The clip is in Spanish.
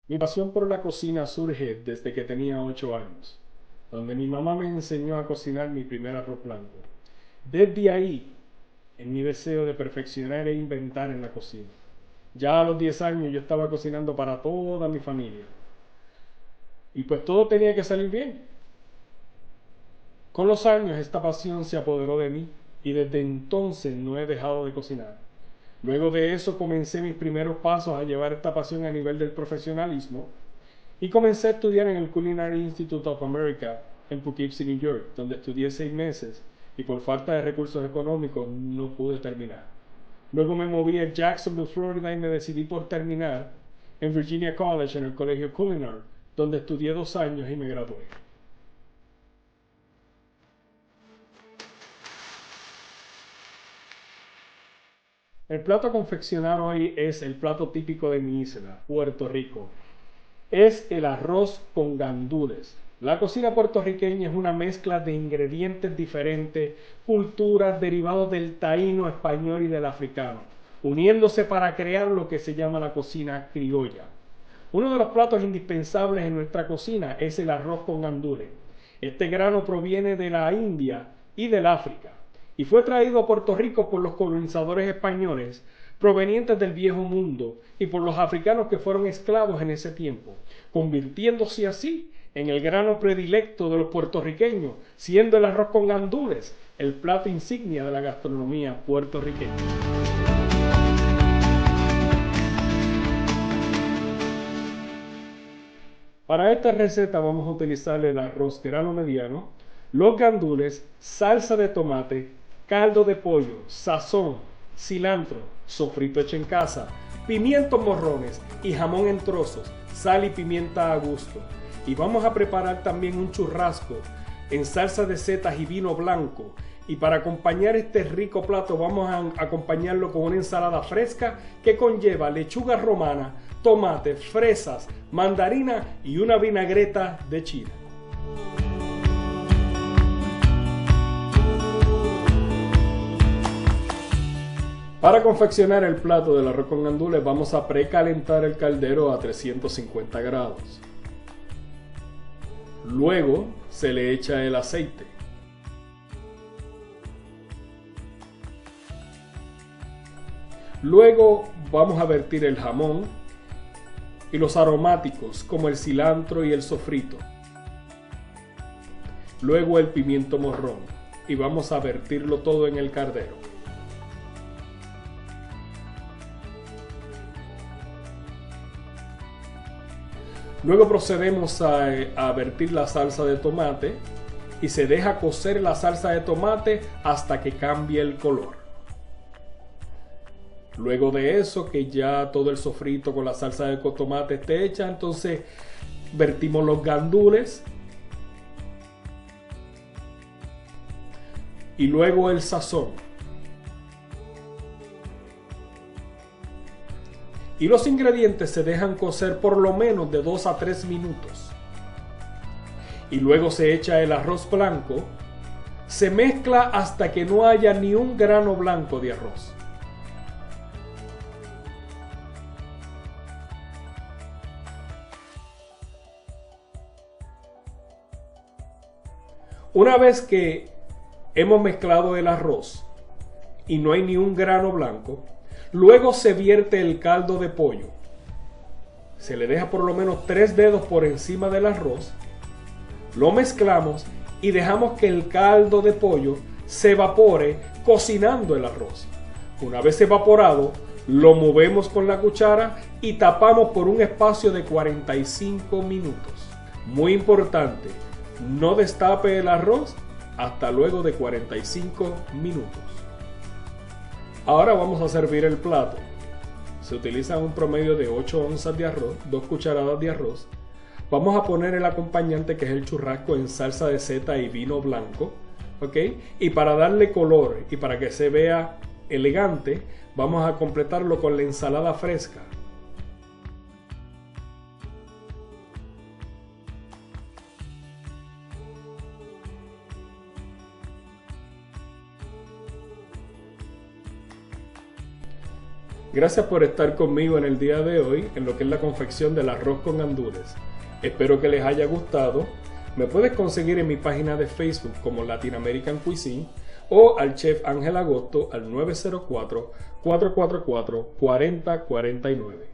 Mi pasión por la cocina surge desde que tenía 8 años, donde mi mamá me enseñó a cocinar mi primer arroz blanco. Desde ahí, en mi deseo de perfeccionar e inventar en la cocina. Ya a los 10 años yo estaba cocinando para toda mi familia. Y pues todo tenía que salir bien. Con los años esta pasión se apoderó de mí y desde entonces no he dejado de cocinar. Luego de eso comencé mis primeros pasos a llevar esta pasión a nivel del profesionalismo y comencé a estudiar en el Culinary Institute of America en Poughkeepsie, New York, donde estudié 6 meses y por falta de recursos económicos no pude terminar. Luego me moví a Jacksonville, Florida y me decidí por terminar en Virginia College en el Colegio Culinary, donde estudié 2 años y me gradué. El plato a confeccionar hoy es el plato típico de mi isla, Puerto Rico. Es el arroz con gandules. La cocina puertorriqueña es una mezcla de ingredientes diferentes, culturas derivados del taíno, español y del africano, uniéndose para crear lo que se llama la cocina criolla. Uno de los platos indispensables en nuestra cocina es el arroz con gandules. Este grano proviene de la India y del África y fue traído a Puerto Rico por los colonizadores españoles provenientes del Viejo Mundo y por los africanos que fueron esclavos en ese tiempo, convirtiéndose así en el grano predilecto de los puertorriqueños, siendo el arroz con gandules el plato insignia de la gastronomía puertorriqueña. Para esta receta vamos a utilizar el arroz grano mediano, los gandules, salsa de tomate, caldo de pollo, sazón, cilantro, sofrito hecho en casa, pimientos morrones y jamón en trozos, sal y pimienta a gusto. Y vamos a preparar también un churrasco en salsa de setas y vino blanco. Y para acompañar este rico plato vamos a acompañarlo con una ensalada fresca que conlleva lechuga romana, tomate, fresas, mandarina y una vinagreta de chile. Para confeccionar el plato del arroz con gandules vamos a precalentar el caldero a 350 grados. Luego se le echa el aceite. Luego vamos a vertir el jamón y los aromáticos como el cilantro y el sofrito. Luego el pimiento morrón y vamos a vertirlo todo en el caldero. Luego procedemos a vertir la salsa de tomate y se deja cocer la salsa de tomate hasta que cambie el color. Luego de eso, que ya todo el sofrito con la salsa de tomate esté hecha, entonces vertimos los gandules y luego el sazón. Y los ingredientes se dejan cocer por lo menos de 2 a 3 minutos. Y luego se echa el arroz blanco. Se mezcla hasta que no haya ni un grano blanco de arroz. Una vez que hemos mezclado el arroz y no hay ni un grano blanco, luego se vierte el caldo de pollo. Se le deja por lo menos 3 dedos por encima del arroz, lo mezclamos y dejamos que el caldo de pollo se evapore cocinando el arroz. Una vez evaporado, lo movemos con la cuchara y tapamos por un espacio de 45 minutos. Muy importante, no destape el arroz hasta luego de 45 minutos. Ahora vamos a servir el plato. Se utiliza un promedio de 8 onzas de arroz, 2 cucharadas de arroz. Vamos a poner el acompañante, que es el churrasco en salsa de seta y vino blanco, ¿ok? Y para darle color y para que se vea elegante, vamos a completarlo con la ensalada fresca. Gracias por estar conmigo en el día de hoy en lo que es la confección del arroz con gandules. Espero que les haya gustado. Me puedes conseguir en mi página de Facebook como Latin American Cuisine o al chef Ángel Agosto al 904-444-4049.